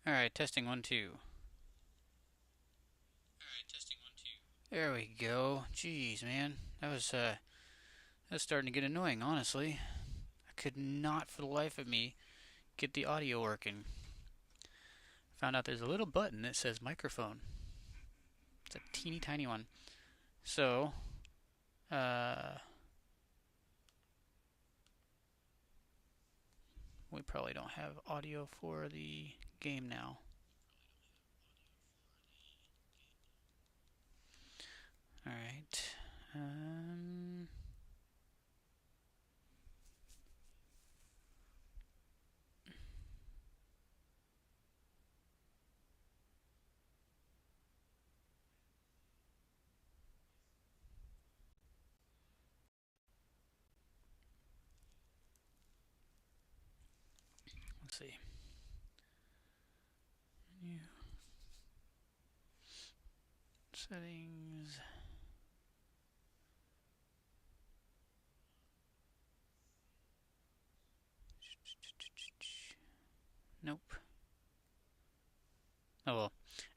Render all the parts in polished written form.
Alright, testing 1, 2. There we go. Jeez, man. That was starting to get annoying, honestly. I could not for the life of me get the audio working. Found out there's a little button that says microphone. It's a teeny tiny one. So, uh, we probably don't have audio for the game now. Alright. Let's see. New settings. Nope. Oh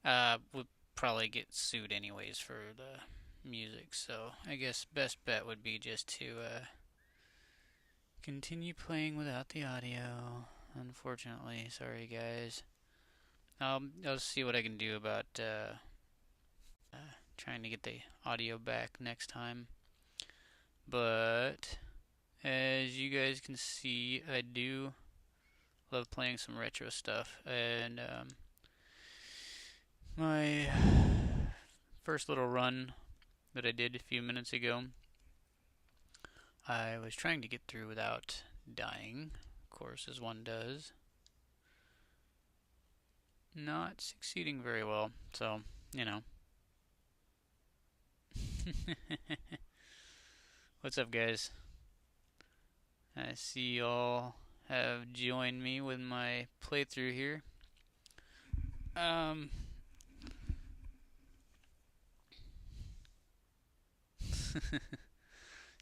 well. We'll probably get sued anyways for the music, so I guess best bet would be just to continue playing without the audio. Unfortunately, sorry guys. I'll see what I can do about trying to get the audio back next time. But as you guys can see, I do love playing some retro stuff, and my first little run that I did a few minutes ago, I was trying to get through without dying, of course, as one does. Not succeeding very well, so, you know. What's up, guys? I see y'all have joined me with my playthrough here.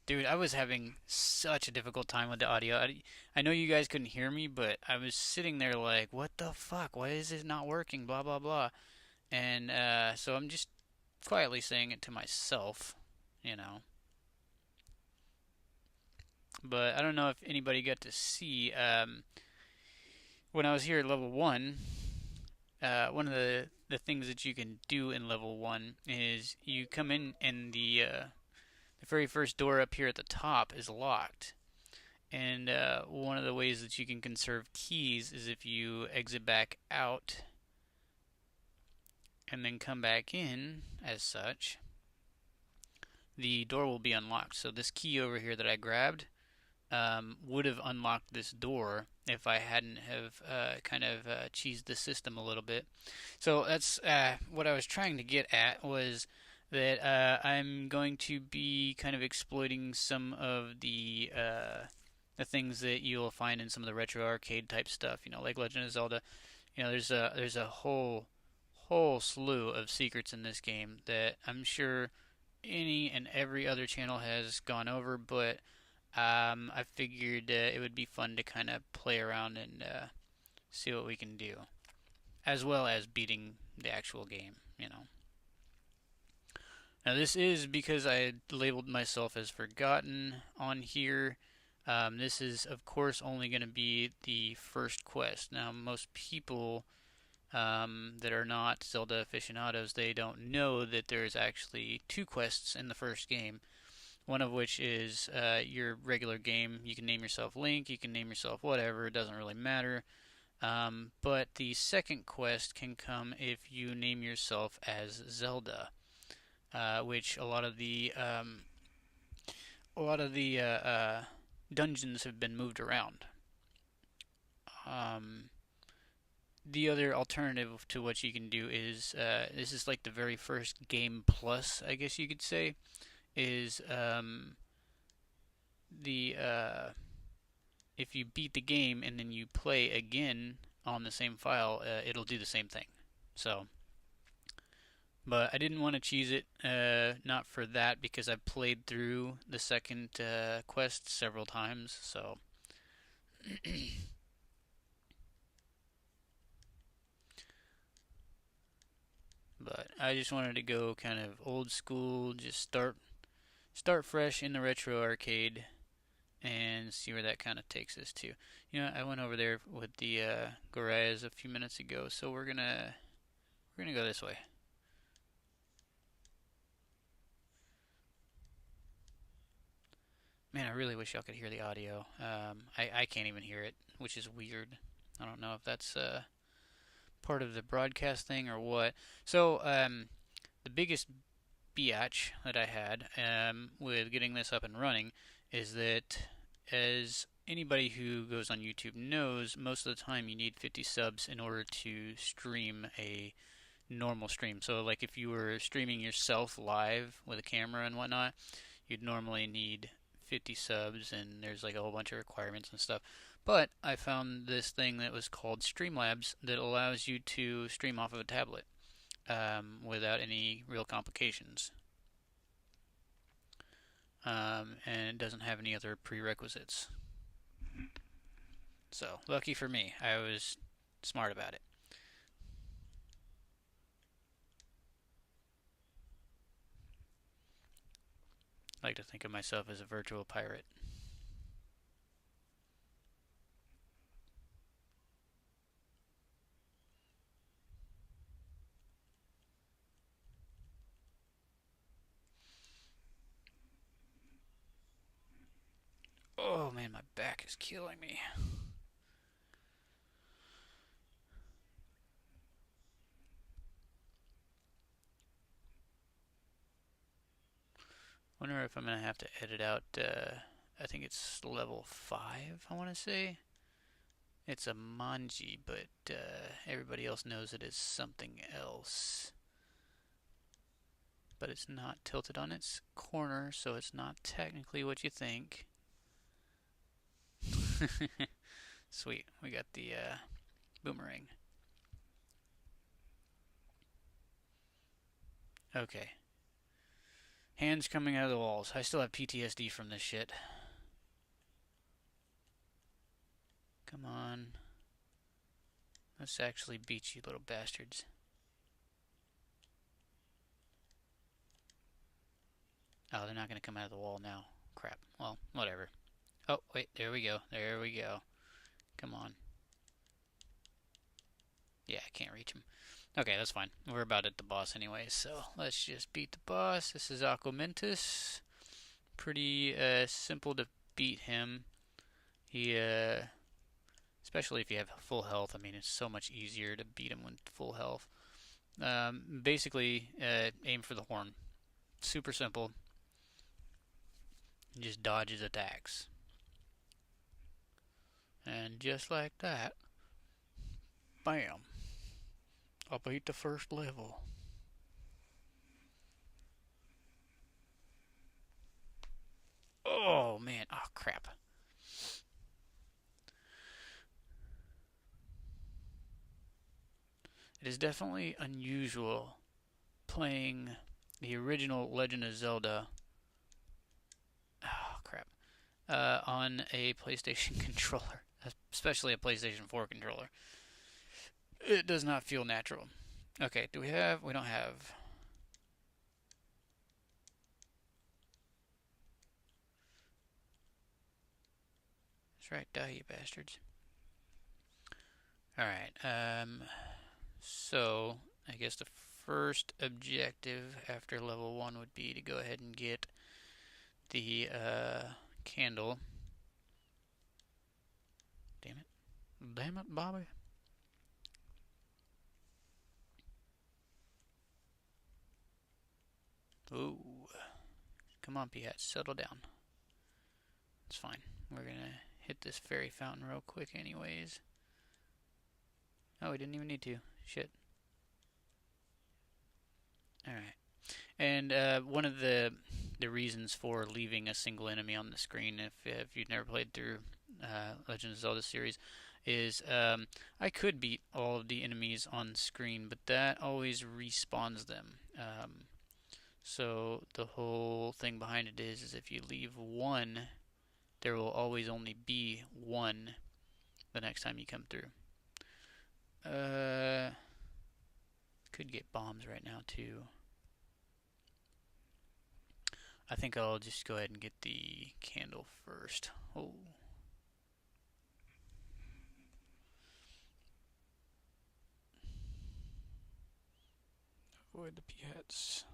Dude, I was having such a difficult time with the audio. I know you guys couldn't hear me, but I was sitting there like, what the fuck? Why is it not working? Blah, blah, blah. And so I'm just quietly saying it to myself, you know. But I don't know if anybody got to see when I was here at level 1. One of the things that you can do in level 1 is you come in and the very first door up here at the top is locked. And one of the ways that you can conserve keys is if you exit back out and then come back in as such, the door will be unlocked. So this key over here that I grabbed would have unlocked this door if I hadn't have kind of cheesed the system a little bit. So that's what I was trying to get at, was that I'm going to be kind of exploiting some of the things that you'll find in some of the retro arcade type stuff, you know, like Legend of Zelda. You know, there's a whole slew of secrets in this game that I'm sure any and every other channel has gone over, but I figured it would be fun to kind of play around and see what we can do, as well as beating the actual game, you know. Now this is because I had labeled myself as forgotten on here. This is of course only going to be the first quest. Now most people that are not Zelda aficionados, they don't know that there's actually two quests in the first game. One of which is your regular game. You can name yourself Link, you can name yourself whatever, it doesn't really matter. But the second quest can come if you name yourself as Zelda, which a lot of the dungeons have been moved around. The other alternative to what you can do is this is like the very first game plus, I guess you could say, is the if you beat the game and then you play again on the same file, it'll do the same thing. So, but I didn't want to cheese it, not for that, because I've played through the second quest several times. So, But I just wanted to go kind of old school, just start fresh in the retro arcade and see where that kind of takes us to. You know, I went over there with the Gorias a few minutes ago, so we're gonna go this way. Man, I really wish y'all could hear the audio. I can't even hear it, which is weird. I don't know if that's part of the broadcast thing or what. So, the biggest biatch that I had with getting this up and running is that, as anybody who goes on YouTube knows, most of the time you need 50 subs in order to stream a normal stream. So, like if you were streaming yourself live with a camera and whatnot, you'd normally need 50 subs, and there's like a whole bunch of requirements and stuff. But I found this thing that was called Streamlabs that allows you to stream off of a tablet without any real complications. And it doesn't have any other prerequisites. So, lucky for me, I was smart about it. I like to think of myself as a virtual pirate. Oh man, my back is killing me. Wonder if I'm gonna have to edit out. I think it's level 5. I want to say it's a manji, but everybody else knows it as something else. But it's not tilted on its corner, so it's not technically what you think. Sweet, we got the boomerang. Okay. Hands coming out of the walls. I still have PTSD from this shit. Come on. Let's actually beat you, little bastards. Oh, they're not going to come out of the wall now. Crap. Well, whatever. Oh, wait. There we go. There we go. Come on. Yeah, I can't reach him. Okay, that's fine. We're about at the boss anyway, so let's just beat the boss. This is Aquamentus. Pretty simple to beat him. He, especially if you have full health. I mean, it's so much easier to beat him with full health. Basically, aim for the horn. Super simple. Just dodges attacks. And just like that, bam, I beat the first level. Oh man, oh crap. It is definitely unusual playing the original Legend of Zelda, oh crap, on a PlayStation controller, especially a PlayStation 4 controller. It does not feel natural. Okay, do we have? We don't have. That's right, die, you bastards. Alright, so I guess the first objective after level 1 would be to go ahead and get the candle. Damn it. Damn it, Bobby. Ooh. Come on, Piat, settle down. It's fine. We're gonna hit this fairy fountain real quick anyways. Oh, we didn't even need to. Shit. Alright. And one of the reasons for leaving a single enemy on the screen, if you've never played through Legend of Zelda series, is I could beat all of the enemies on screen, but that always respawns them. So the whole thing behind it is if you leave one, there will always only be one the next time you come through. Because could get bombs right now too. I think I'll just go ahead and get the candle first. Oh. Avoid the pets.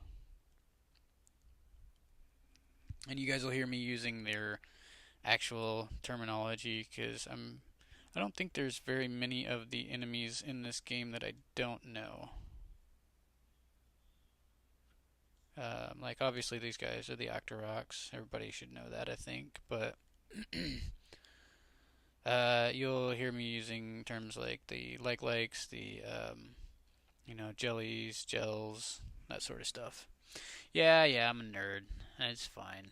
And you guys will hear me using their actual terminology because I don't think there's very many of the enemies in this game that I don't know. Like obviously these guys are the Octoroks. Everybody should know that, I think. But you'll hear me using terms like the likes, the jellies, gels, that sort of stuff. Yeah, I'm a nerd. It's fine.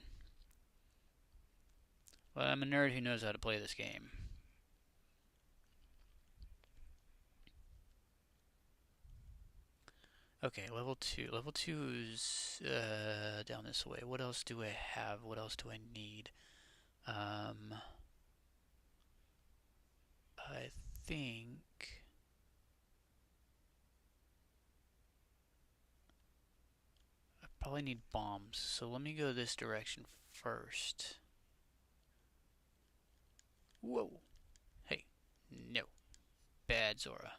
Well, I'm a nerd who knows how to play this game. Okay, level 2. Level 2 is down this way. What else do I have? What else do I need? I think I probably need bombs. So let me go this direction first. Whoa. Hey. No. Bad Zora.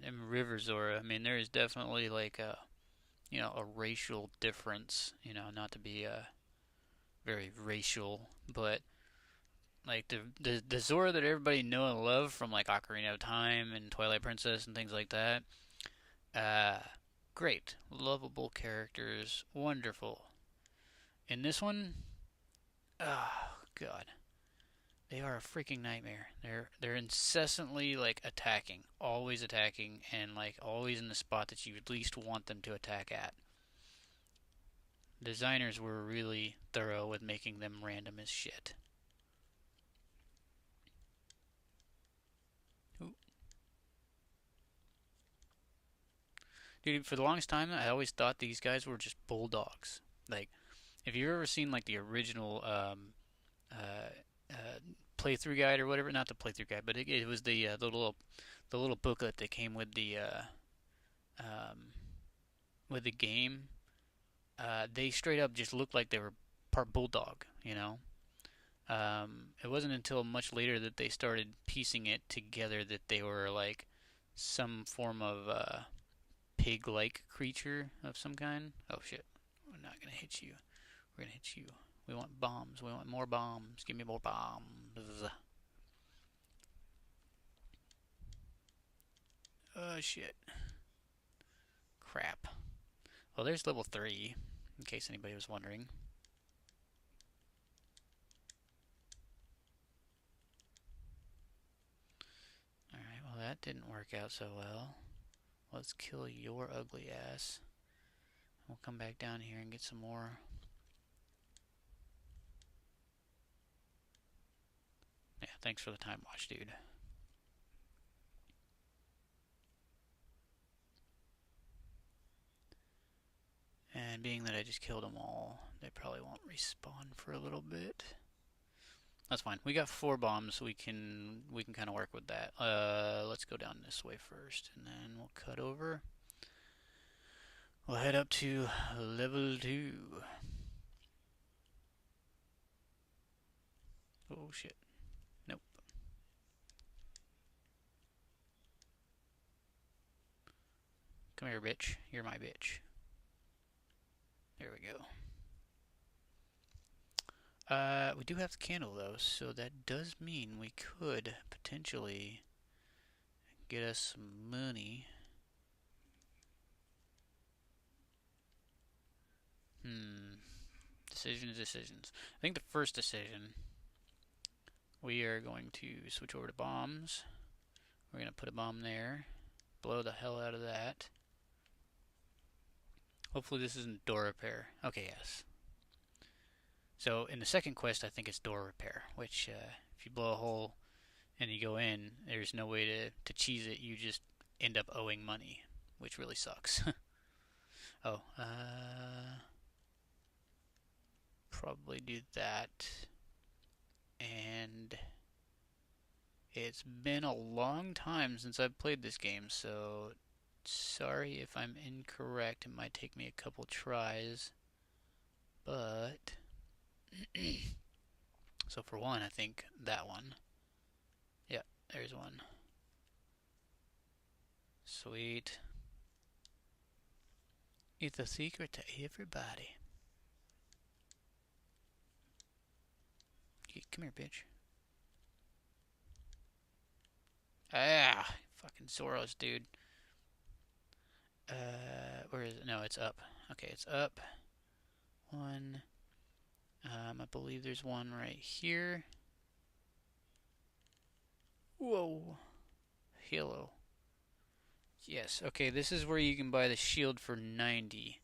And River Zora. I mean, there is definitely like a racial difference. Not to be very racial, but like the Zora that everybody know and love from like Ocarina of Time and Twilight Princess and things like that. Uh, Great, lovable characters, wonderful. In this one, oh god, they are a freaking nightmare. They're incessantly like attacking, and like always in the spot that you at least want them to attack at. Designers were really thorough with making them random as shit. Ooh. Dude, for the longest time, I always thought these guys were just bulldogs. Like, if you've ever seen like the original uh, uh, playthrough guide or whatever, not the playthrough guide, but it was the little booklet that came um, with the game. They straight up just looked like they were part bulldog. It wasn't until much later that they started piecing it together that they were like some form of pig-like creature of some kind. Oh shit! We're not gonna hit you. We're gonna hit you. We want bombs. We want more bombs. Give me more bombs. Oh shit. Crap. Well, there's level 3, in case anybody was wondering. Alright, well that didn't work out so well. Let's kill your ugly ass. We'll come back down here and get some more. Yeah, thanks for the time watch, dude. And being that I just killed them all, they probably won't respawn for a little bit. That's fine. We got 4 bombs. We can kind of work with that. Let's go down this way first, and then we'll cut over. We'll head up to level 2. Oh shit. Nope. Come here, bitch. You're my bitch. There we go. We do have the candle though, so that does mean we could potentially get us some money. Decisions. I think the first decision, we are going to switch over to bombs. We're going to put a bomb there. Blow the hell out of that. Hopefully this isn't door repair. Okay, yes. So in the second quest, I think it's door repair, which if you blow a hole and you go in, there's no way to cheese it. You just end up owing money, which really sucks. Oh, probably do that. And It's been a long time since I've played this game, so sorry if I'm incorrect. It might take me a couple tries, but so for one, I think that one. Yeah, there's one. Sweet. It's a secret to everybody. Come here, bitch. Ah, fucking Soros, dude. Where is it? No, it's up. Okay, it's up. One. I believe there's one right here. Whoa. Halo. Yes, okay, this is where you can buy the shield for 90.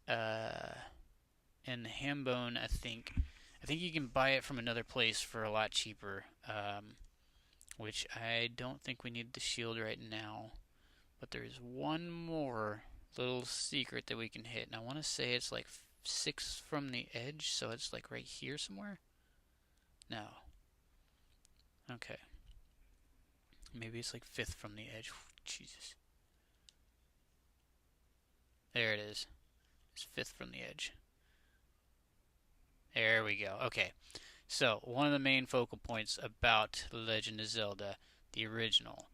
And the hambone, I think you can buy it from another place for a lot cheaper. Which I don't think we need the shield right now. But there's one more little secret that we can hit. And I want to say it's like 6 from the edge, so it's like right here somewhere. No. Okay. Maybe it's like 5th from the edge. Jesus. There it is. It's 5th from the edge. There we go. Okay. So, one of the main focal points about Legend of Zelda, the original,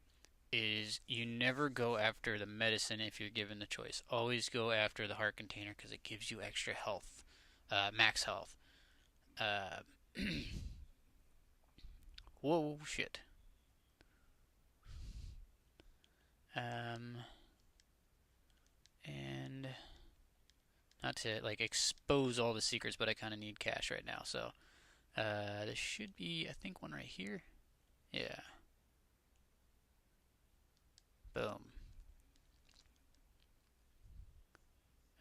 is you never go after the medicine if you're given the choice. Always go after the heart container because it gives you extra health, max health. Whoa, shit. And not to like expose all the secrets, but I kind of need cash right now. So there should be, I think, one right here. Yeah. Boom.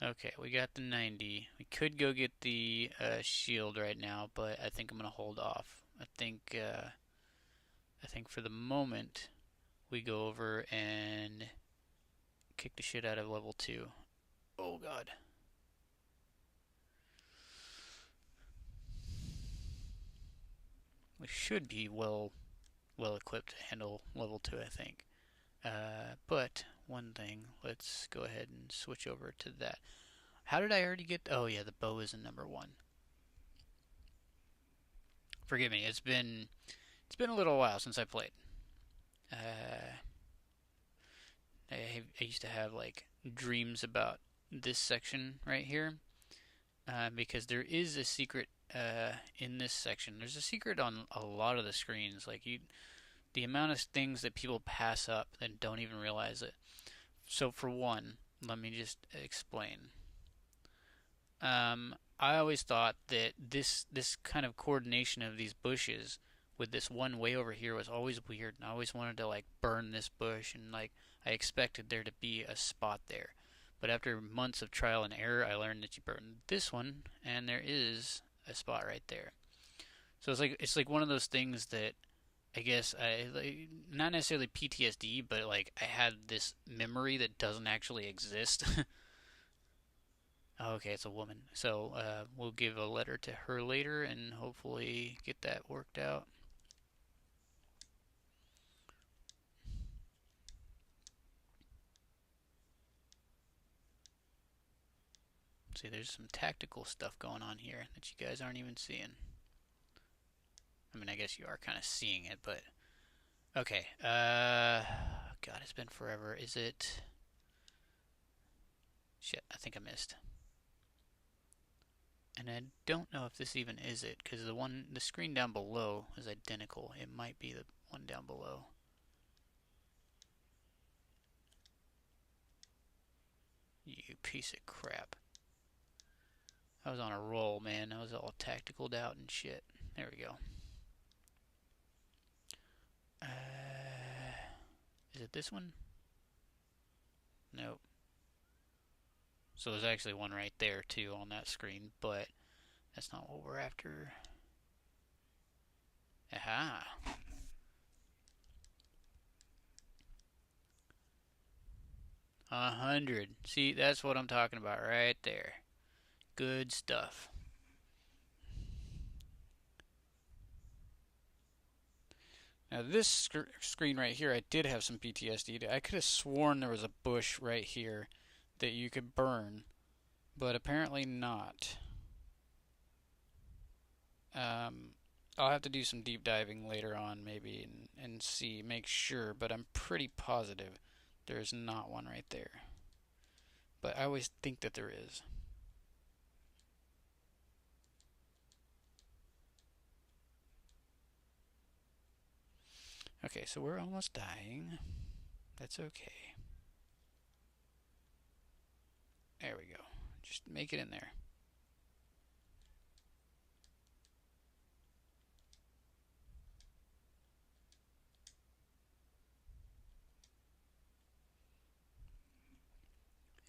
Okay, we got the 90. We could go get the shield right now, but I think I'm gonna hold off. I think for the moment we go over and kick the shit out of level 2. Oh god. We should be well equipped to handle level 2, I think. But one thing, let's go ahead and switch over to that. How did I already get? Oh yeah, the bow is in number 1. Forgive me. It's been a little while since I played. I used to have like dreams about this section right here because there is a secret in this section. There's a secret on a lot of the screens. Like the amount of things that people pass up and don't even realize it. So for one, let me just explain. I always thought that this kind of coordination of these bushes with this one way over here was always weird, and I always wanted to like burn this bush, and like I expected there to be a spot there. But after months of trial and error, I learned that you burn this one, and there is a spot right there. So it's like one of those things that I guess I like, not necessarily PTSD, but like I had this memory that doesn't actually exist. Okay, it's a woman. So we'll give a letter to her later and hopefully get that worked out. See, there's some tactical stuff going on here that you guys aren't even seeing. I mean, I guess you are kind of seeing it, but okay. God, it's been forever. Is it? Shit, I think I missed. And I don't know if this even is it, because the screen down below is identical. It might be the one down below. You piece of crap. I was on a roll, man. I was all tacticaled out and shit. There we go. Is it this one? Nope. So there's actually one right there too on that screen, but that's not what we're after. Aha. 100. See, that's what I'm talking about right there. Good stuff. Now this screen right here, I did have some PTSD. I could have sworn there was a bush right here that you could burn, but apparently not. I'll have to do some deep diving later on, maybe, and see, make sure, but I'm pretty positive there's not one right there. But I always think that there is. Okay, so we're almost dying. That's okay. There we go. Just make it in there.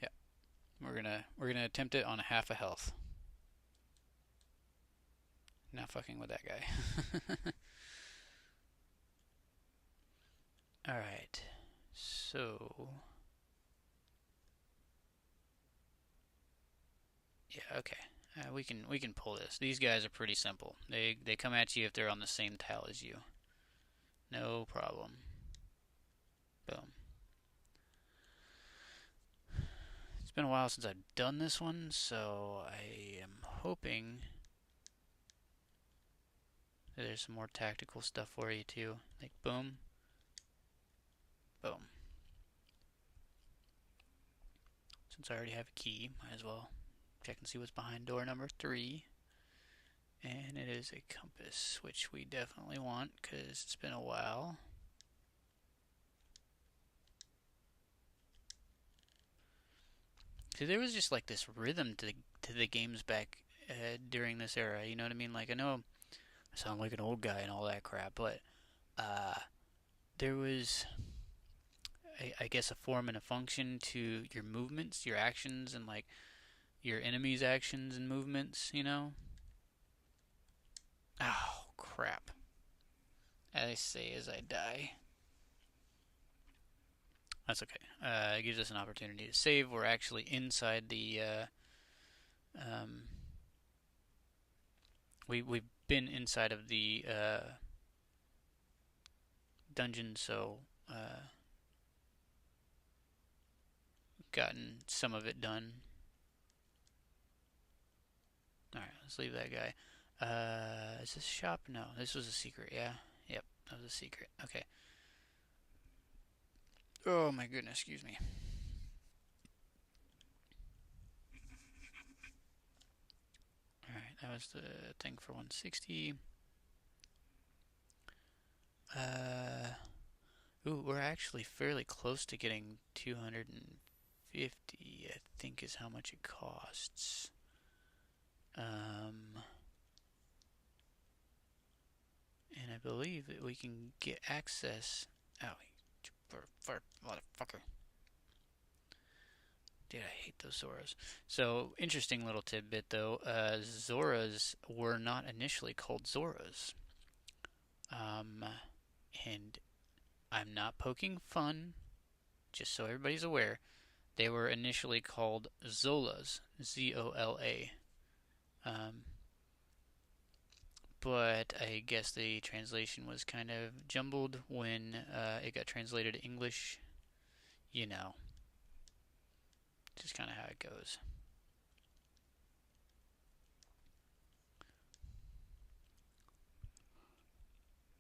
Yeah, we're gonna attempt it on half a health. Not fucking with that guy. All right. So yeah, okay. We can pull this. These guys are pretty simple. They come at you if they're on the same tile as you. No problem. Boom. It's been a while since I've done this one, so I am hoping that there's some more tactical stuff for you too. Like boom, boom. Since I already have a key, might as well check and see what's behind door number 3. And it is a compass, which we definitely want because it's been a while. See, there was just like this rhythm to the games back during this era. You know what I mean? Like I know I sound like an old guy and all that crap, but uh, there was, I guess, a form and a function to your movements, your actions, and like your enemy's actions and movements. You know? Oh crap! I say as I die. That's okay. It gives us an opportunity to save. We're actually inside the. Um, we've been inside of the dungeon, so gotten some of it done. All right, let's leave that guy. Is this shop? No, this was a secret. Yeah, yep, that was a secret. Okay. Oh my goodness, excuse me. All right, that was the thing for 160. Uh, ooh, we're actually fairly close to getting 250. I think is how much it costs. Um, and I believe that we can get access. Oh, motherfucker. Dude, I hate those Zoras. So, interesting little tidbit though. Zoras were not initially called Zoras. Um, and I'm not poking fun, just so everybody's aware. They were initially called Zolas, Z-O-L-A. Um, but I guess the translation was kind of jumbled when it got translated to English. You know, just kind of how it goes.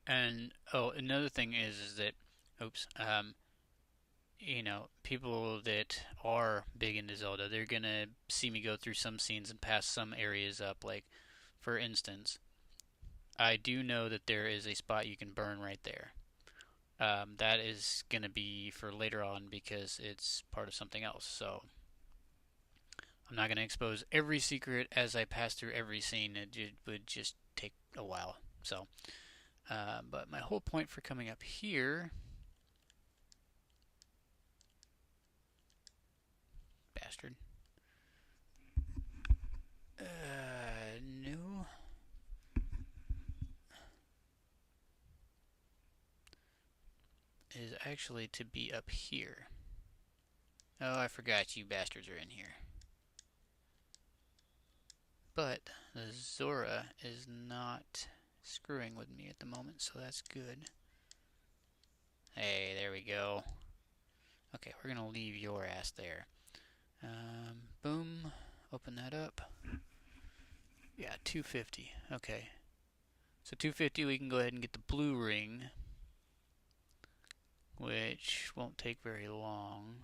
And oh, another thing is that, oops, people that are big into Zelda, they're gonna see me go through some scenes and pass some areas up. Like, for instance, I do know that there is a spot you can burn right there. That is gonna be for later on because it's part of something else. So I'm not gonna expose every secret as I pass through every scene. It would just take a while. So, but my whole point for coming up here, bastard. No. Is actually to be up here. Oh, I forgot you bastards are in here. But the Zora is not screwing with me at the moment, so that's good. Hey, there we go. Okay, we're gonna leave your ass there. Boom. Open that up. Yeah, 250. Okay. So 250, we can go ahead and get the blue ring, which won't take very long.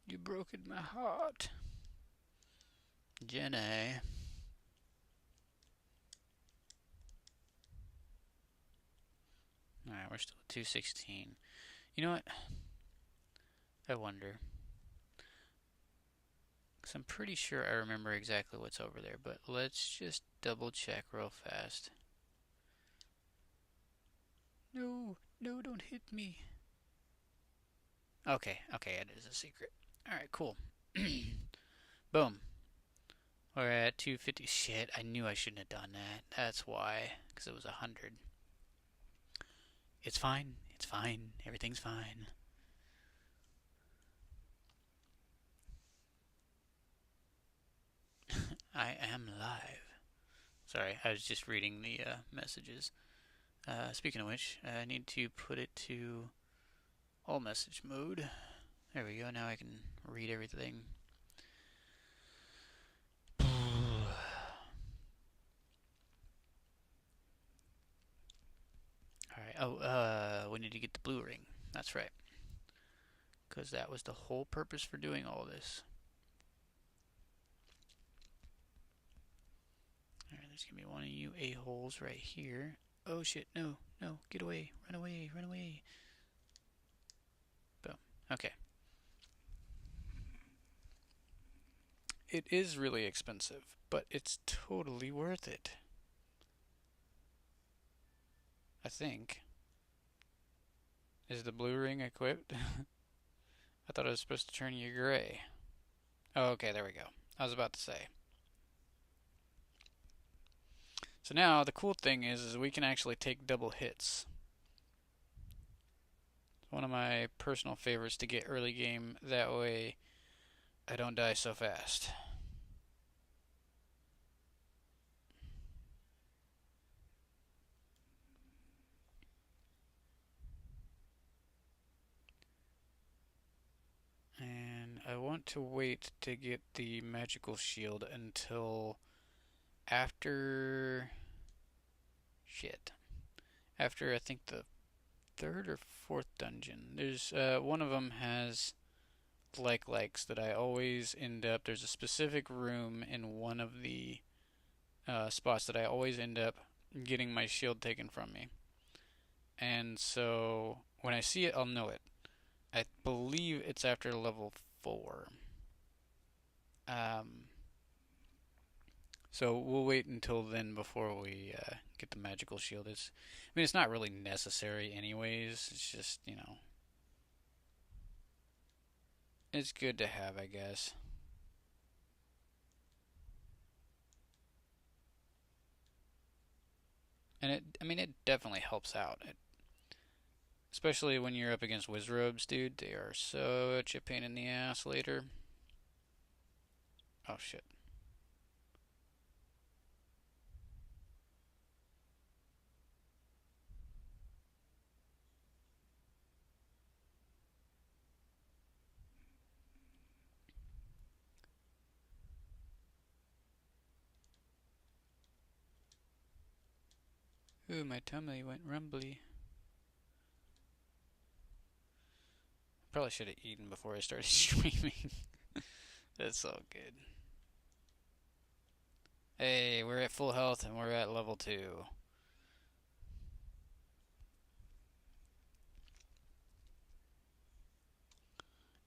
You broken my heart, Jenny. Alright, we're still at 216. You know what? I wonder. Because I'm pretty sure I remember exactly what's over there, but let's just double check real fast. No, no, don't hit me. Okay, okay, it is a secret. Alright, cool. Boom. We're at 250. Shit, I knew I shouldn't have done that. That's why. Because it was 100. It's fine. It's fine. Everything's fine. I am live. Sorry, I was just reading the messages. Speaking of which, I need to put it to all message mode. There we go. Now I can read everything. Alright. Oh, we need to get the blue ring. That's right. Because that was the whole purpose for doing all this. Alright, there's gonna be one of you a-holes right here. Oh shit, no, no, get away, run away, run away. Boom. Okay. It is really expensive, but it's totally worth it. I think. Is the blue ring equipped? I thought it was supposed to turn you gray. Oh, okay, there we go. I was about to say. So now the cool thing is we can actually take double hits. It's one of my personal favorites to get early game. That way I don't die so fast. And I want to wait to get the magical shield until after... Shit. After I think the third or fourth dungeon. There's one of them has likes that I always end up. There's a specific room in one of the spots that I always end up getting my shield taken from me. And so when I see it, I'll know it. I believe it's after level 4. Um, so we'll wait until then before we get the magical shield. It's not really necessary anyways. It's just, it's good to have, I guess. And it definitely helps out. Especially when you're up against Wizrobes, dude. They are such a pain in the ass later. Oh, shit. Ooh, my tummy went rumbly. Probably should have eaten before I started streaming. That's so good. Hey, we're at full health and we're at level 2.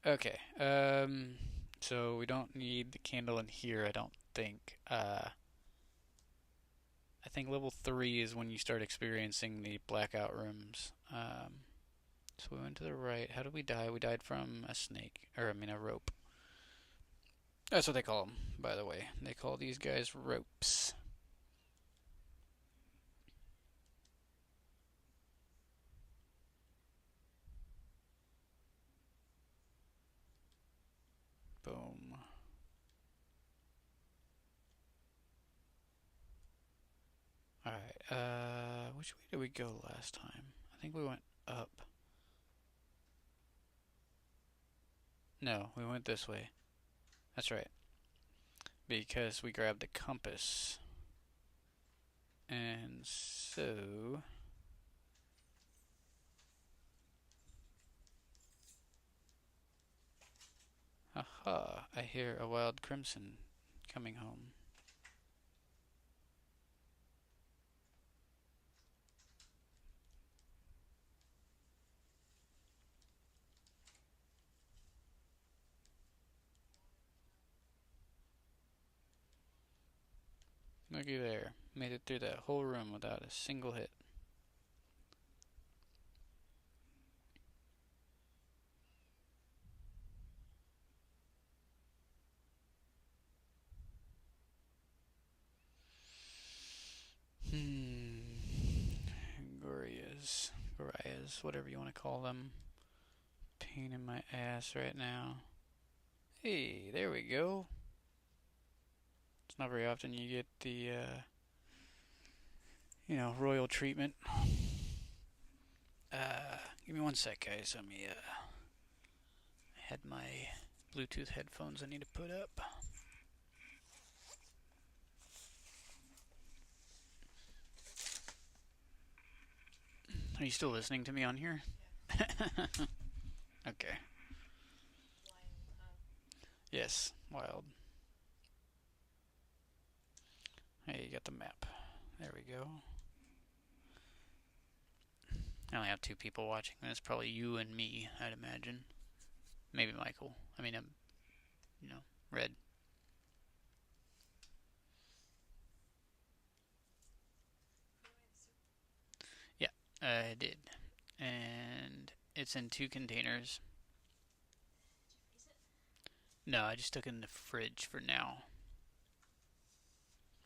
Okay, so we don't need the candle in here, I don't think. I think level 3 is when you start experiencing the blackout rooms. So we went to the right. How did we die? We died from a snake, or I mean a rope. That's what they call them, by the way. They call these guys ropes. Boom. Alright, which way did we go last time? I think we went up. No, we went this way. That's right. Because we grabbed the compass. And so... Aha, I hear a wild crimson coming home. Looky there. Made it through that whole room without a single hit. Gorias, whatever you want to call them. Pain in my ass right now. Hey, there we go. It's not very often you get the, royal treatment. Give me one sec, guys. Let me, I had my Bluetooth headphones I need to put up. Are you still listening to me on here? Okay. Yes, wild. Hey, you got the map. There we go. I only have 2 people watching. That's probably you and me, I'd imagine. Maybe Michael. I mean, Red. Yeah, I did. And it's in 2 containers. No, I just took it in the fridge for now.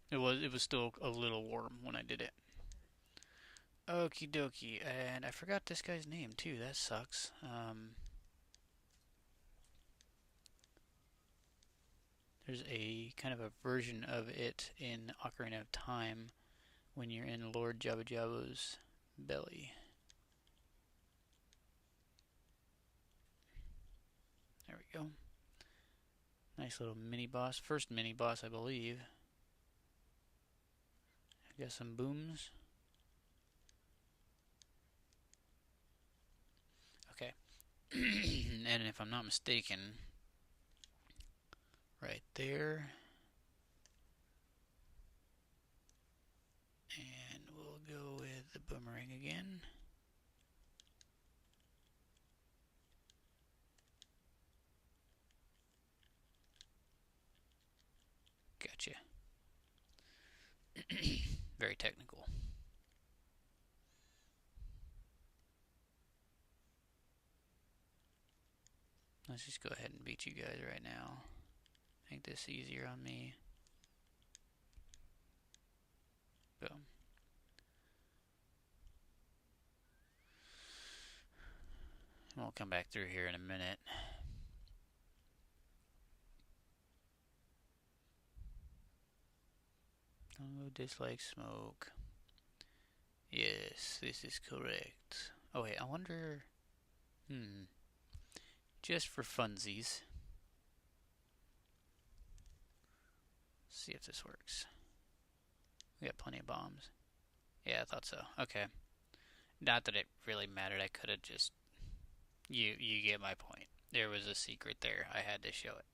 It was still a little warm when I did it. Okie dokie, and I forgot this guy's name too. That sucks. There's a kind of a version of it in Ocarina of Time when you're in Lord Jabba Jabba's belly. There we go. Nice little mini boss. First mini boss, I believe. I got some booms. Okay. And if I'm not mistaken, right there. And we'll go with the boomerang again. Gotcha. Very technical. Let's just go ahead and beat you guys right now. Make this easier on me. Boom. We'll come back through here in a minute. Oh, dislike smoke. Yes, this is correct. Oh wait, I wonder... Just for funsies. See if this works. We got plenty of bombs. Yeah, I thought so. Okay. Not that it really mattered. I could have just... You get my point. There was a secret there. I had to show it.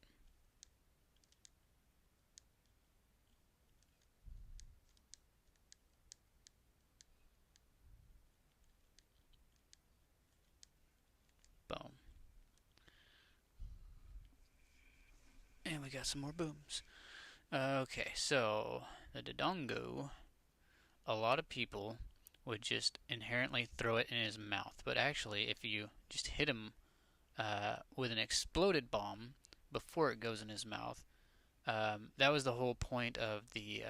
Boom. And we got some more booms. Okay, so the Dodongo, a lot of people would just inherently throw it in his mouth. But actually, if you just hit him with an exploded bomb before it goes in his mouth, That was the whole point of the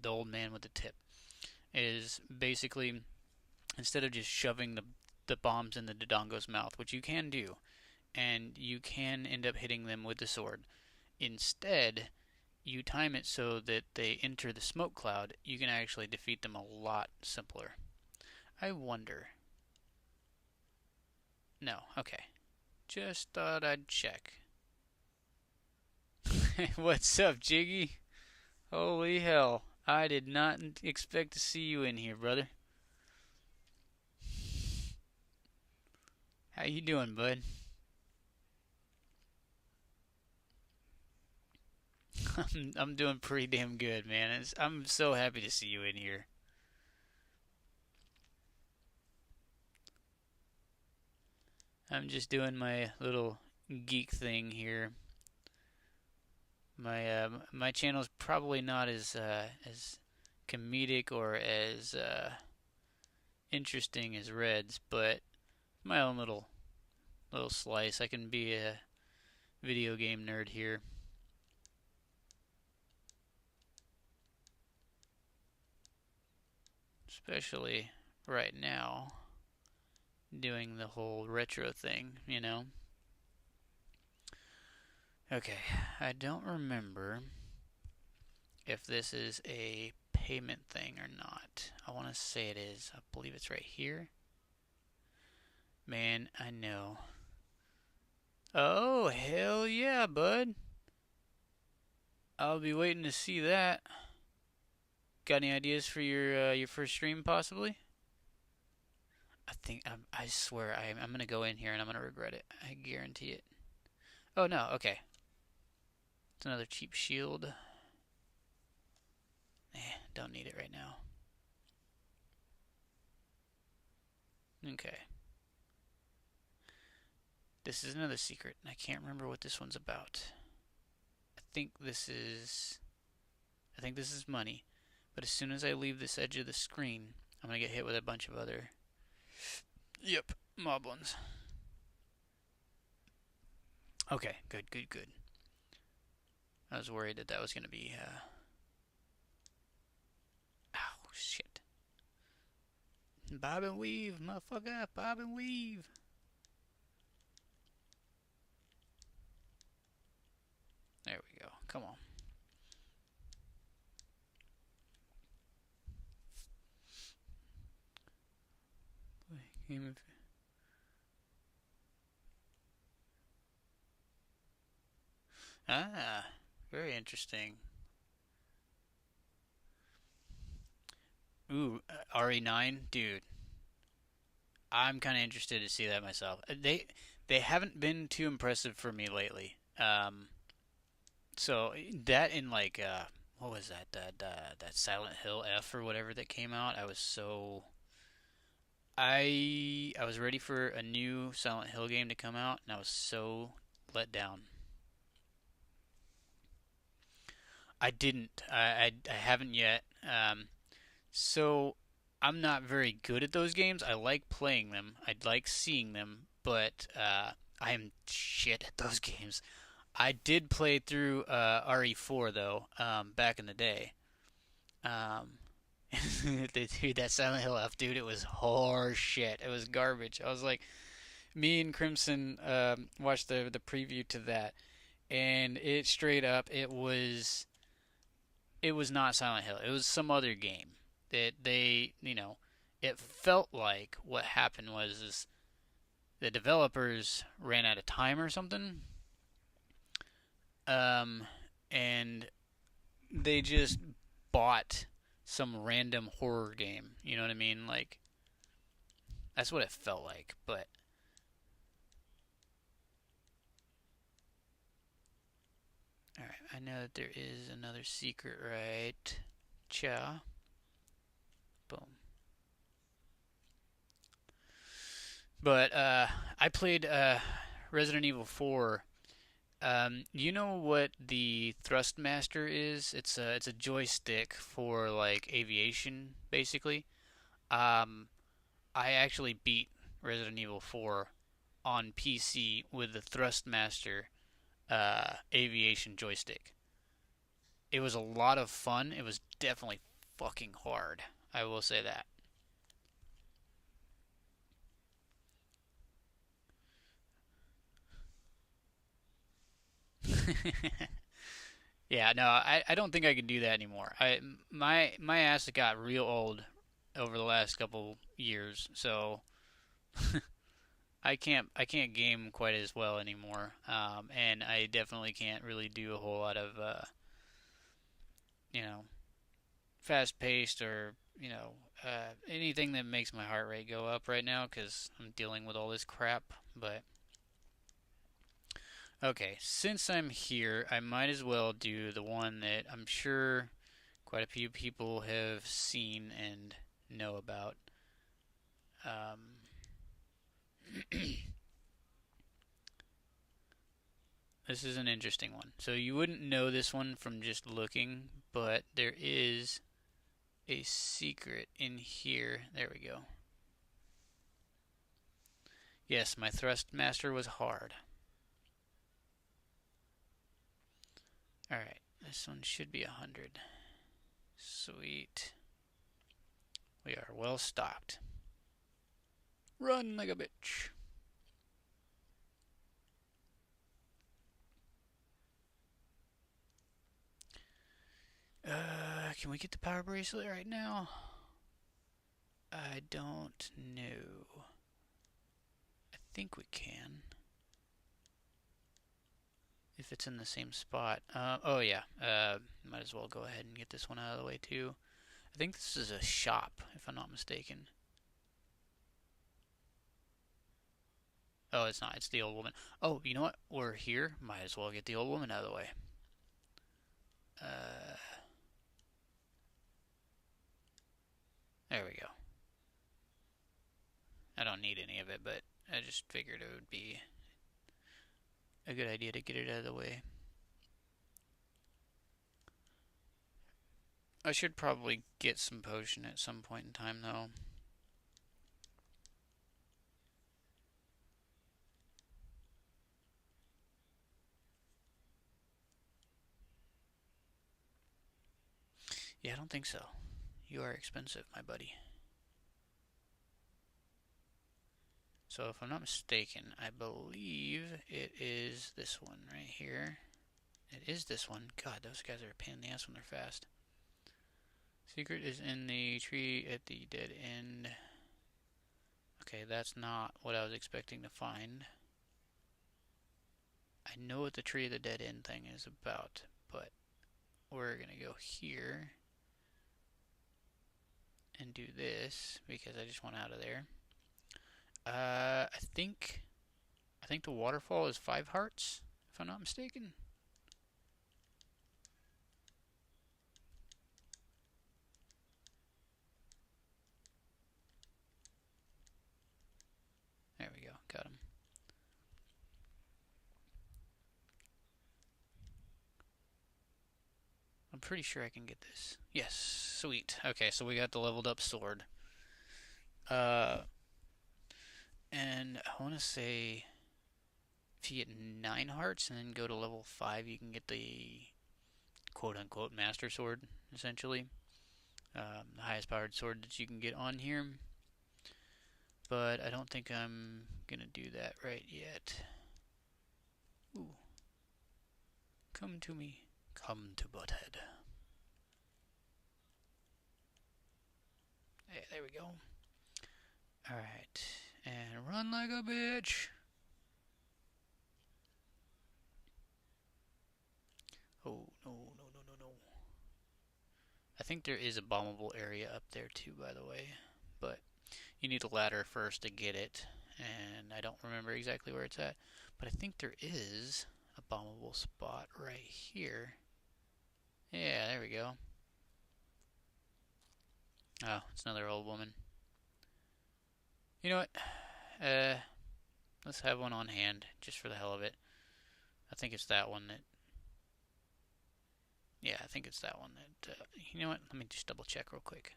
old man with the tip. Is basically instead of just shoving the bombs in the Dodongo's mouth, which you can do, and you can end up hitting them with the sword. Instead, you time it so that they enter the smoke cloud. You can actually defeat them a lot simpler. I wonder. No, okay. Just thought I'd check. What's up, Jiggy? Holy hell. I did not expect to see you in here, brother. How you doing, bud? I'm doing pretty damn good, man. I'm so happy to see you in here. I'm just doing my little geek thing here. My channel's probably not as comedic or as interesting as Red's, but my own little slice. I can be a video game nerd here. Especially right now, doing the whole retro thing, you know? Okay, I don't remember if this is a payment thing or not. I want to say it is. I believe it's right here. Man, I know. Oh, hell yeah, bud. I'll be waiting to see that. Got any ideas for your first stream, possibly? I swear I'm gonna go in here and I'm gonna regret it. I guarantee it. Oh no, okay. It's another cheap shield. Don't need it right now. Okay. This is another secret. I can't remember what this one's about. I think this is money. But as soon as I leave this edge of the screen, I'm gonna get hit with a bunch of other mob ones. Okay, good, good, good. I was worried that that was gonna be ow, shit. Bob and weave, motherfucker, bob and weave. There we go. Come on. Game of Ah, very interesting. Ooh, RE9, dude. I'm kind of interested to see that myself. They haven't been too impressive for me lately. So that in like what was that Silent Hill F or whatever that came out? I was ready for a new Silent Hill game to come out, and I was so let down. I didn't. I haven't yet. So I'm not very good at those games. I like playing them. I like seeing them, but I am shit at those games. I did play through RE4 though, back in the day. Um, dude, that Silent Hill F, dude, it was horse shit. It was garbage. I was like, me and Crimson watched the preview to that, and it straight up, it was not Silent Hill. It was some other game that it felt like what happened was is the developers ran out of time or something, um, and they just bought some random horror game. You know what I mean? Like that's what it felt like. But all right, I know that there is another secret, right? Cha. Boom. But I played Resident Evil 4. You know what the Thrustmaster is? It's a joystick for like aviation, basically. Um, I actually beat Resident Evil 4 on PC with the Thrustmaster aviation joystick. It was a lot of fun. It was definitely fucking hard. I will say that. Yeah, no, I don't think I can do that anymore. My ass got real old over the last couple years, so I can't game quite as well anymore. And I definitely can't really do a whole lot of you know, fast paced or anything that makes my heart rate go up right now because I'm dealing with all this crap. But okay, since I'm here, I might as well do the one that I'm sure quite a few people have seen and know about. Um, this is an interesting one. So you wouldn't know this one from just looking, but there is a secret in here. There we go. Yes, my thrust master was hard. Alright, this one should be 100. Sweet. We are well stocked. Run like a bitch. Can we get the power bracelet right now? I don't know. I think we can. If it's in the same spot. Oh yeah. Might as well go ahead and get this one out of the way too. I think this is a shop, if I'm not mistaken. Oh, it's not. It's the old woman. Oh, you know what? We're here. Might as well get the old woman out of the way. Uh, there we go. I don't need any of it, but I just figured it would be a good idea to get it out of the way. I should probably get some potion at some point in time, though. Yeah, I don't think so. You are expensive, my buddy. So if I'm not mistaken, I believe it is this one right here. It is this one. God, those guys are a pain in the ass when they're fast. Secret is in the tree at the dead end. Okay, that's not what I was expecting to find. I know what the tree of the dead end thing is about, but we're gonna go here and do this because I just want out of there. I think the waterfall is 5 hearts, if I'm not mistaken. There we go, got him. I'm pretty sure I can get this. Yes, sweet. Okay, so we got the leveled up sword. Uh, and I want to say if you get 9 hearts and then go to level 5, you can get the quote unquote master sword, essentially. The highest powered sword that you can get on here. But I don't think I'm gonna do that right yet. Ooh. Come to me. Come to Butthead. Yeah, there we go. Alright. And run like a bitch. Oh, no, no, no, no, no. I think there is a bombable area up there too, by the way. But you need a ladder first to get it. And I don't remember exactly where it's at. But I think there is a bombable spot right here. Yeah, there we go. Oh, it's another old woman. You know what? Let's have one on hand, just for the hell of it. I think it's that one that... Yeah, I think it's that one that... you know what? Let me just double check real quick.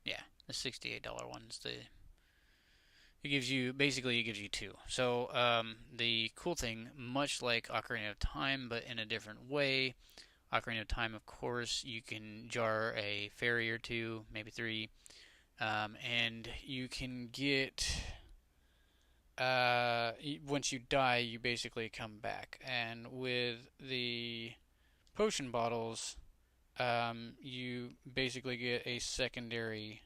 Yeah, the $68 one's It gives you basically it gives you two. So the cool thing, much like Ocarina of Time, but in a different way. Ocarina of Time, of course, you can jar a fairy or two, maybe three, and you can get. Once you die, you basically come back. And with the potion bottles, you basically get a secondary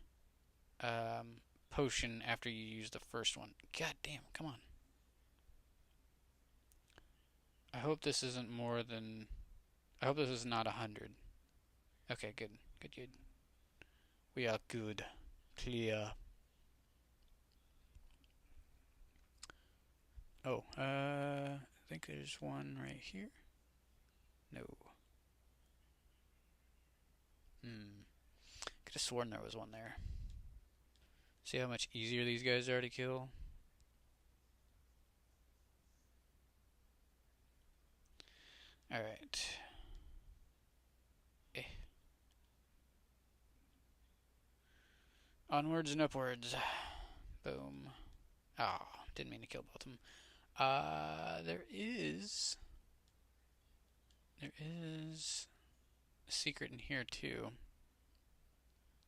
potion after you use the first one. God damn, come on. I hope this isn't more than. I hope this is not 100. Okay, good. Good, good. We are good. Clear. Oh, I think there's one right here. No. Hmm. Could have sworn there was one there. See how much easier these guys are to kill? Alright. Eh. Onwards and upwards. Boom. Ah, oh, didn't mean to kill both of them. There is. There is a secret in here too.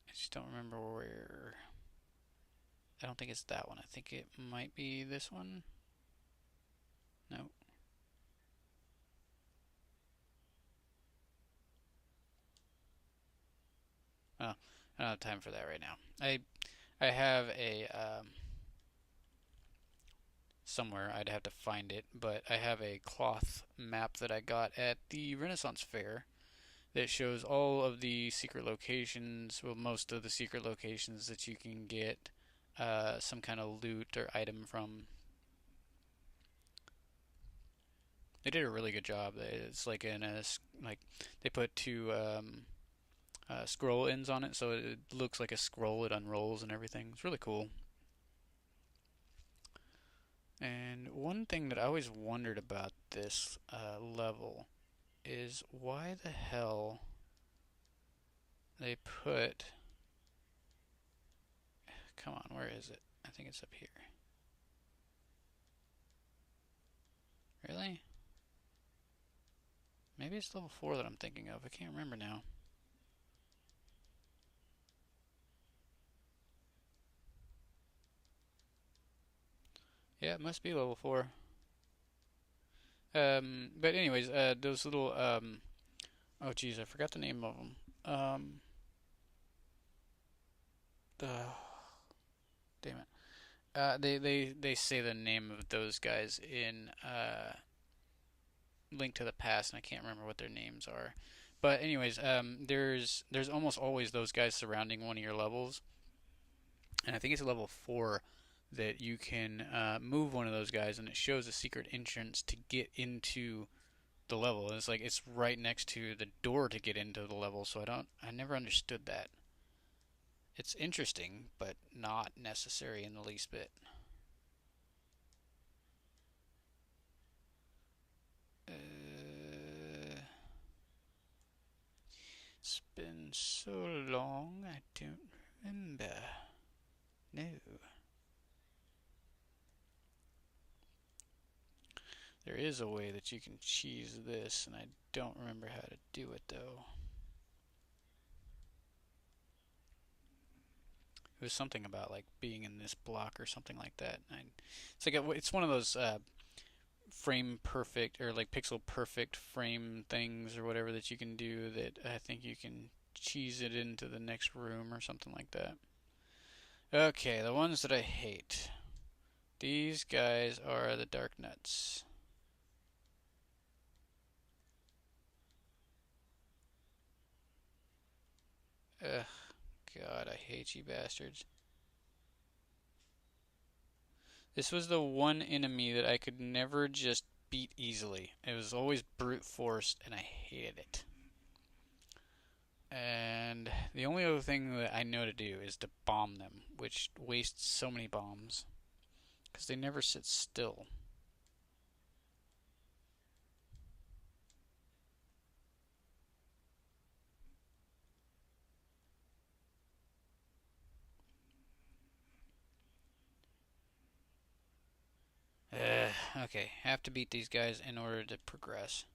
I just don't remember where. I don't think it's that one. I think it might be this one. No. Oh, I don't have time for that right now. I have a somewhere I'd have to find it, but I have a cloth map that I got at the Renaissance Fair that shows all of the secret locations, well, most of the secret locations that you can get some kind of loot or item from. They did a really good job. It's like in a like they put two scroll ends on it, so it looks like a scroll. It unrolls and everything. It's really cool. And one thing that I always wondered about this level is why the hell they put. Come on, where is it? I think it's up here. Really? Maybe it's level 4 that I'm thinking of. I can't remember now. Yeah, it must be level 4. But anyways, those little oh geez, I forgot the name of them. Uh, damn it. They say the name of those guys in Link to the Past, and I can't remember what their names are. But anyways, there's almost always those guys surrounding one of your levels, and I think it's level 4 that you can move one of those guys, and it shows a secret entrance to get into the level. And it's like it's right next to the door to get into the level, so I never understood that. It's interesting, but not necessary in the least bit. It's been so long, I don't remember. No. There is a way that you can cheese this, and I don't remember how to do it though. It was something about like being in this block or something like that. It's like it's one of those frame perfect or like pixel perfect frame things or whatever that you can do that I think you can cheese it into the next room or something like that. Okay, the ones that I hate. These guys are the dark nuts. Ugh, God, I hate you bastards. This was the one enemy that I could never just beat easily. It was always brute force, and I hated it. And the only other thing that I know to do is to bomb them, which wastes so many bombs. Because they never sit still. Okay, have to beat these guys in order to progress.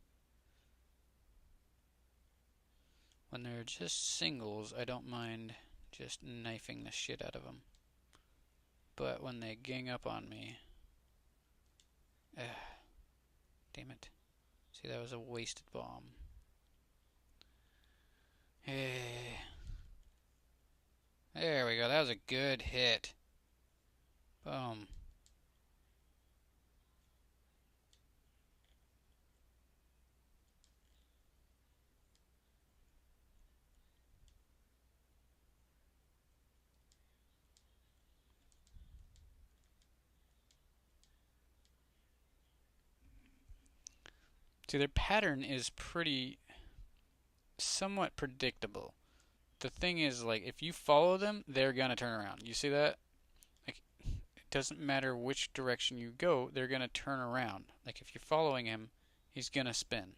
When they're just singles, I don't mind just knifing the shit out of them. But when they gang up on me... damn it. See, that was a wasted bomb. Hey. There we go. That was a good hit. Boom. See, their pattern is pretty somewhat predictable. The thing is, like, if you follow them, they're gonna turn around. You see that? Like, it doesn't matter which direction you go, they're gonna turn around. Like, if you're following him, he's gonna spin.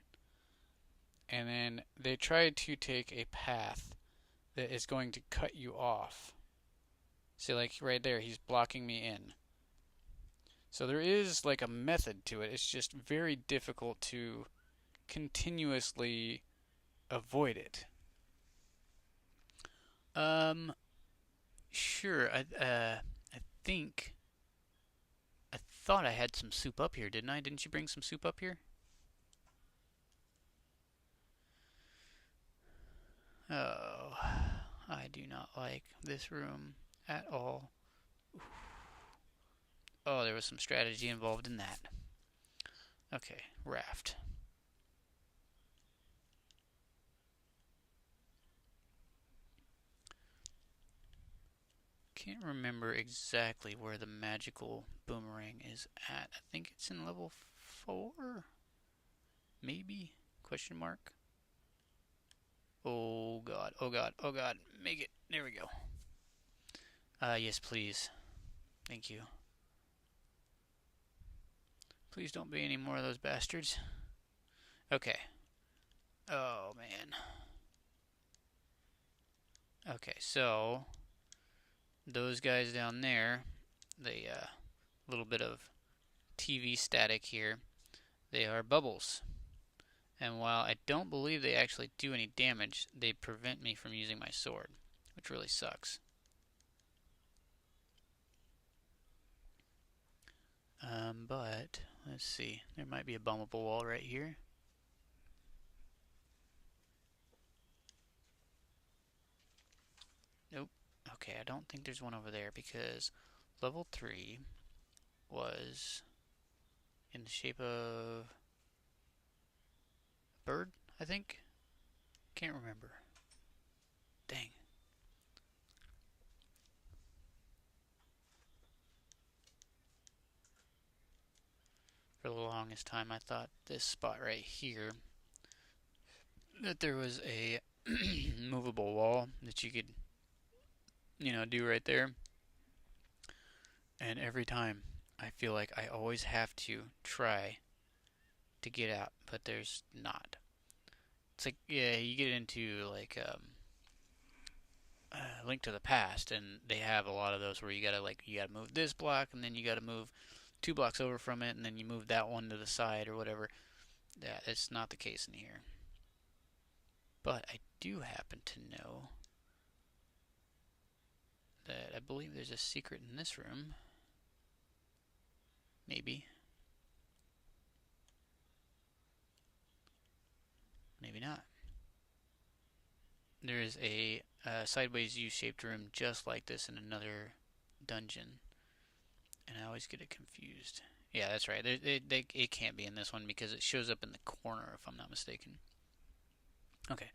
And then they try to take a path that is going to cut you off. See, like, right there, he's blocking me in. So there is, like, a method to it. It's just very difficult to continuously avoid it. Sure. I think I thought I had some soup up here, didn't I? Didn't you bring some soup up here? Oh, I do not like this room at all. Oh, there was some strategy involved in that. Okay, raft. Can't remember exactly where the magical boomerang is at. I think it's in level 4? Maybe? Question mark. Oh god, oh god, oh god. Make it. There we go. Yes, please. Thank you. Please don't be any more of those bastards. Okay. Oh, man. Okay, so those guys down there, they, little bit of TV static here. They are bubbles. And while I don't believe they actually do any damage, they prevent me from using my sword, which really sucks. But let's see. There might be a bummable wall right here. Nope. Okay, I don't think there's one over there because level 3 was in the shape of a bird, I think. Can't remember. Dang. For the longest time, I thought this spot right here that there was a movable wall that you could, do right there. And every time, I feel like I always have to try to get out, but there's not. It's like, yeah, you get into like Link to the Past, and they have a lot of those where you gotta move this block, and then you gotta move 2 blocks over from it, and then you move that one to the side or whatever. Yeah, it's not the case in here. But I do happen to know that I believe there's a secret in this room. Maybe. Maybe not. There is a sideways U-shaped room just like this in another dungeon. And I always get it confused. Yeah, that's right. It can't be in this one because it shows up in the corner, if I'm not mistaken. Okay,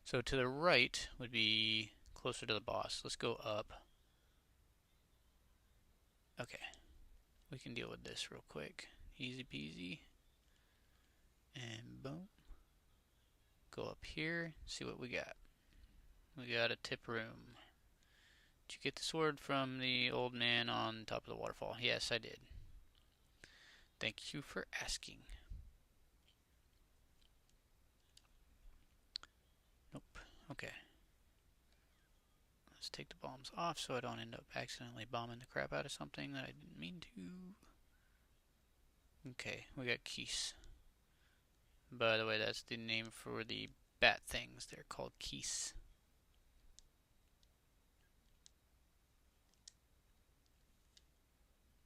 so to the right would be closer to the boss. Let's go up. Okay, we can deal with this real quick. Easy peasy. And boom. Go up here, see what we got. We got a tip room. Did you get the sword from the old man on top of the waterfall? Yes, I did. Thank you for asking. Nope. Okay. Let's take the bombs off so I don't end up accidentally bombing the crap out of something that I didn't mean to. Okay, we got keys. By the way, that's the name for the bat things. They're called keys.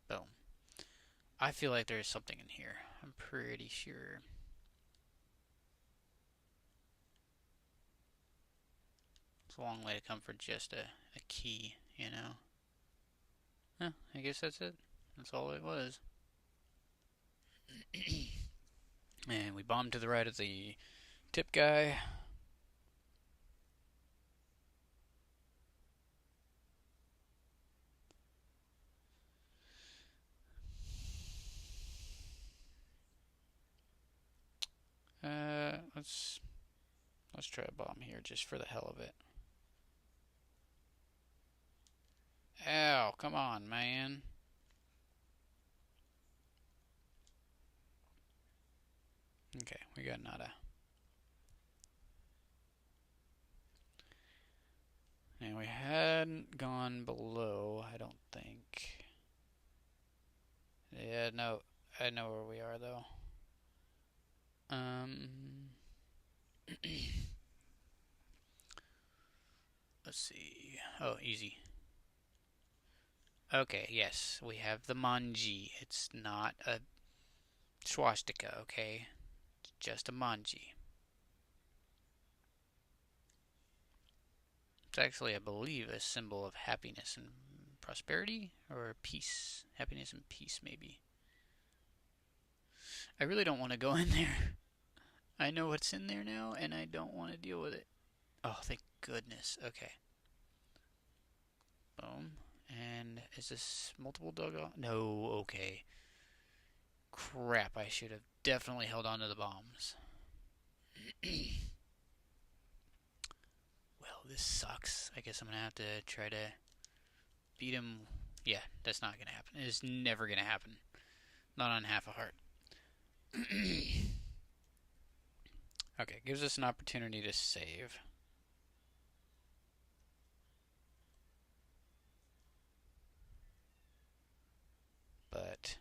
Boom. I feel like there's something in here. I'm pretty sure. It's a long way to come for just a key, you know? Huh, I guess that's it. That's all it was. And we bombed to the right of the tip guy. Let's try a bomb here just for the hell of it. Ow, come on, man. Okay, we got nada. And we hadn't gone below, I don't think. Yeah, no, I know where we are though. Let's see. Oh, easy. Okay, yes, we have the manji. It's not a swastika, okay? It's just a manji. It's actually, I believe, a symbol of happiness and prosperity or peace. Happiness and peace, maybe. I really don't want to go in there. I know what's in there now, and I don't want to deal with it. Oh, thank goodness. Okay. Boom. And is this multiple dug off? No, okay. Crap, I should have definitely held on to the bombs. Well, this sucks. I guess I'm gonna have to try to beat him. Yeah, that's not gonna happen. It's never gonna happen. Not on half a heart. Okay, gives us an opportunity to save. But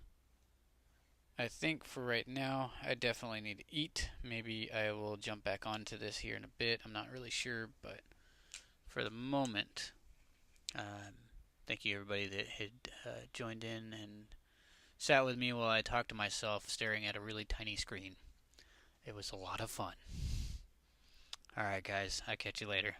I think for right now, I definitely need to eat. Maybe I will jump back onto this here in a bit. I'm not really sure, but for the moment, thank you everybody that had joined in and sat with me while I talked to myself staring at a really tiny screen. It was a lot of fun. Alright, guys, I'll catch you later.